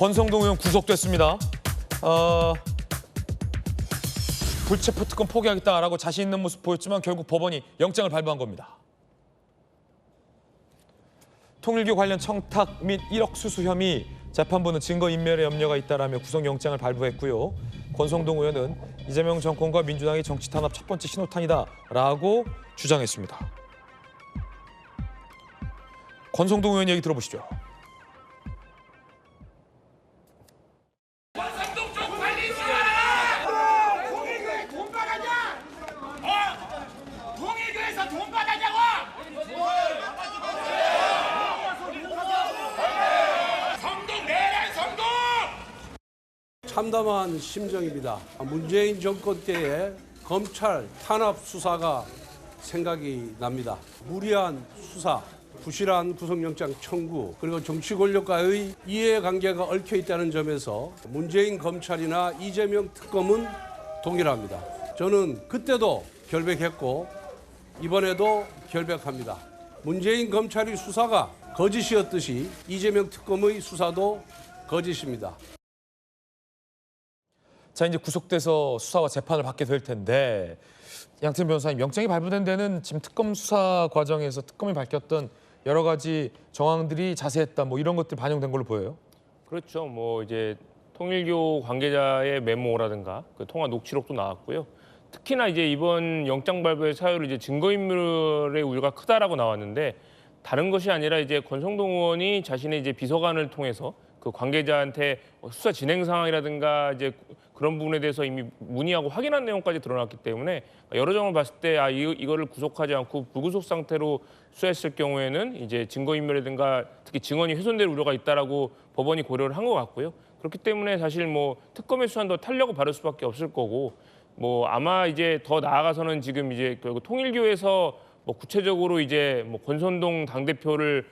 권성동 의원 구속됐습니다. 불체포 특권 포기하겠다라고 자신 있는 모습 보였지만 결국 법원이 영장을 발부한 겁니다. 통일교 관련 청탁 및 1억 수수 혐의, 재판부는 증거인멸의 염려가 있다라며 구속영장을 발부했고요. 권성동 의원은 이재명 정권과 민주당의 정치 탄압 첫 번째 신호탄이다라고 주장했습니다. 권성동 의원 얘기 들어보시죠. 권성동 좀 빨리 수사하라! 통일교에 돈 받았냐? 통일교에서 돈 받았냐고! 성동 내란 성동! 참담한 심정입니다. 문재인 정권 때의 검찰 탄압 수사가 생각이 납니다. 무리한 수사, 부실한 구속영장 청구, 그리고 정치 권력과의 이해관계가 얽혀 있다는 점에서 문재인 검찰이나 이재명 특검은 동일합니다. 저는 그때도 결백했고 이번에도 결백합니다. 문재인 검찰의 수사가 거짓이었듯이 이재명 특검의 수사도 거짓입니다. 자, 이제 구속돼서 수사와 재판을 받게 될 텐데 양태현 변호사님, 영장이 발부된 데는 지금 특검 수사 과정에서 특검이 밝혔던 여러 가지 정황들이 자세했다, 뭐 이런 것들이 반영된 걸로 보여요. 그렇죠. 뭐 이제 통일교 관계자의 메모라든가 그 통화 녹취록도 나왔고요. 특히나 이제 이번 영장 발부의 사유로 이제 증거인멸의 우려가 크다라고 나왔는데, 다른 것이 아니라 이제 권성동 의원이 자신의 이제 비서관을 통해서 그 관계자한테 수사 진행 상황이라든가 이제 그런 부분에 대해서 이미 문의하고 확인한 내용까지 드러났기 때문에 여러 점을 봤을 때 이거를 구속하지 않고 불구속 상태로 수사했을 경우에는 이제 증거인멸이라든가 특히 증언이 훼손될 우려가 있다라고 법원이 고려를 한 것 같고요. 그렇기 때문에 사실 뭐 특검의 수사도 탄력을 받을 수밖에 없을 거고, 뭐 아마 이제 더 나아가서는 지금 이제 결국 통일교에서 뭐 구체적으로 이제 뭐 권선동 당대표를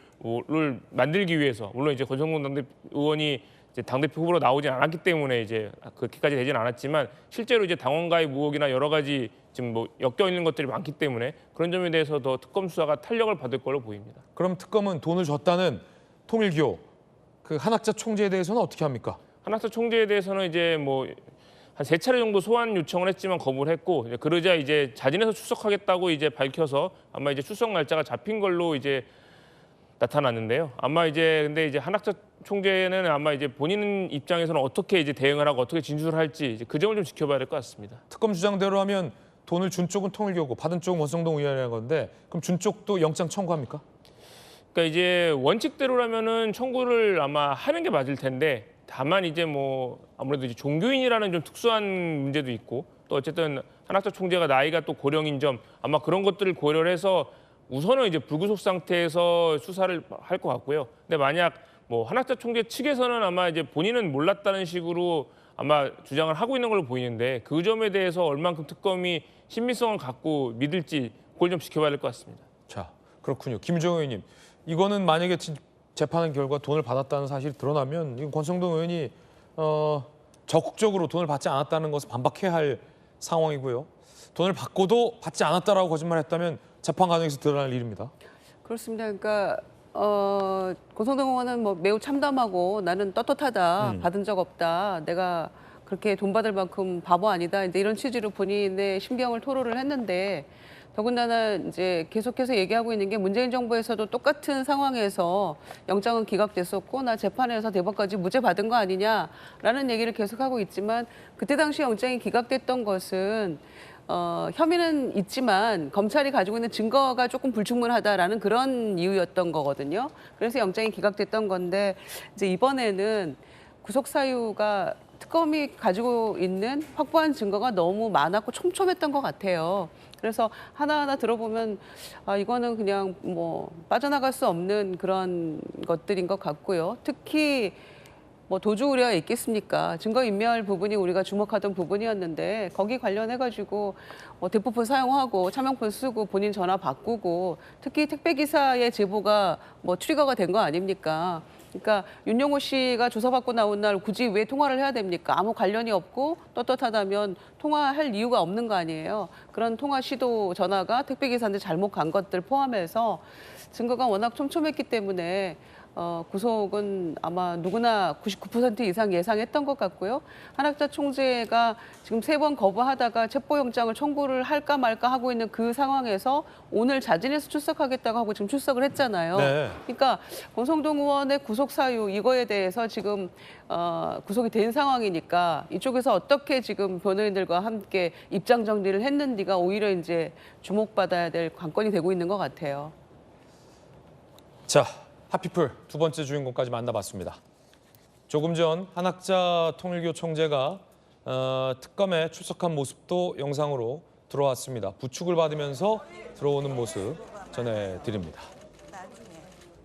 만들기 위해서, 물론 이제 권성동 당대표 의원이 이제 당대표 후보로 나오진 않았기 때문에 이제 그렇게까지 되진 않았지만, 실제로 이제 당원가의 무혹이나 여러 가지 지금 뭐 엮여 있는 것들이 많기 때문에 그런 점에 대해서 더 특검 수사가 탄력을 받을 걸로 보입니다. 그럼 특검은 돈을 줬다는 통일교 그 한학자 총재에 대해서는 어떻게 합니까? 한학사 총재에 대해서는 이제 뭐 한 3차례 정도 소환 요청을 했지만 거부를 했고, 이제 그러자 이제 자진해서 출석하겠다고 이제 밝혀서 아마 이제 출석 날짜가 잡힌 걸로 이제 나타났는데요. 아마 이제 근데 이제 한학자 총재는 아마 이제 본인 입장에서는 어떻게 이제 대응을 하고 어떻게 진술을 할지 이제 그 점을 좀 지켜봐야 될 것 같습니다. 특검 주장대로 하면 돈을 준 쪽은 통일교고 받은 쪽은 권성동 의원이라는 건데, 그럼 준 쪽도 영장 청구합니까? 그러니까 이제 원칙대로라면은 청구를 아마 하는 게 맞을 텐데, 다만 이제 뭐 아무래도 이제 종교인이라는 좀 특수한 문제도 있고, 또 어쨌든 한학자 총재가 나이가 또 고령인 점, 아마 그런 것들을 고려를 해서 우선은 이제 불구속 상태에서 수사를 할 것 같고요. 근데 만약 뭐 한학자 총재 측에서는 아마 이제 본인은 몰랐다는 식으로 아마 주장을 하고 있는 걸로 보이는데, 그 점에 대해서 얼만큼 특검이 신빙성을 갖고 믿을지 그걸 좀 지켜봐야 될 것 같습니다. 자, 그렇군요. 김주영 의원님, 이거는 만약에 재판한 결과 돈을 받았다는 사실이 드러나면 이건 권성동 의원이 적극적으로 돈을 받지 않았다는 것을 반박해야 할 상황이고요. 돈을 받고도 받지 않았다라고 거짓말했다면 재판 과정에서 드러날 일입니다. 그렇습니다. 그러니까 권성동 의원은 뭐 매우 참담하고 나는 떳떳하다, 받은 적 없다, 내가 그렇게 돈 받을 만큼 바보 아니다, 이제 이런 취지로 본인의 심경을 토로를 했는데, 더군다나 이제 계속해서 얘기하고 있는 게 문재인 정부에서도 똑같은 상황에서 영장은 기각됐었고 나 재판에서 대법까지 무죄 받은 거 아니냐라는 얘기를 계속하고 있지만, 그때 당시 영장이 기각됐던 것은 혐의는 있지만 검찰이 가지고 있는 증거가 조금 불충분하다라는 그런 이유였던 거거든요. 그래서 영장이 기각됐던 건데, 이제 이번에는 구속 사유가 특검이 가지고 있는 확보한 증거가 너무 많았고 촘촘했던 것 같아요. 그래서 하나하나 들어보면 이거는 그냥 뭐 빠져나갈 수 없는 그런 것들인 것 같고요. 특히 뭐 도주 우려가 있겠습니까? 증거인멸 부분이 우리가 주목하던 부분이었는데, 거기 관련해가지고 대포폰 사용하고 차명폰 쓰고 본인 전화 바꾸고, 특히 택배기사의 제보가 뭐 트리거가 된 거 아닙니까? 그러니까 윤영호 씨가 조사받고 나온 날 굳이 왜 통화를 해야 됩니까? 아무 관련이 없고 떳떳하다면 통화할 이유가 없는 거 아니에요. 그런 통화 시도 전화가 택배기사한테 잘못 간 것들 포함해서 증거가 워낙 촘촘했기 때문에 구속은 아마 누구나 99% 이상 예상했던 것 같고요. 한학자 총재가 지금 3번 거부하다가 체포영장을 청구를 할까 말까 하고 있는 그 상황에서 오늘 자진해서 출석하겠다고 하고 지금 출석을 했잖아요. 네. 그러니까 권성동 의원의 구속 사유 이거에 대해서 지금 구속이 된 상황이니까 이쪽에서 어떻게 지금 변호인들과 함께 입장 정리를 했는지가 오히려 이제 주목받아야 될 관건이 되고 있는 것 같아요. 자, 하피풀 두 번째 주인공까지 만나봤습니다. 조금 전 한학자 통일교 총재가 특검에 출석한 모습도 영상으로 들어왔습니다. 부축을 받으면서 들어오는 모습 전해드립니다.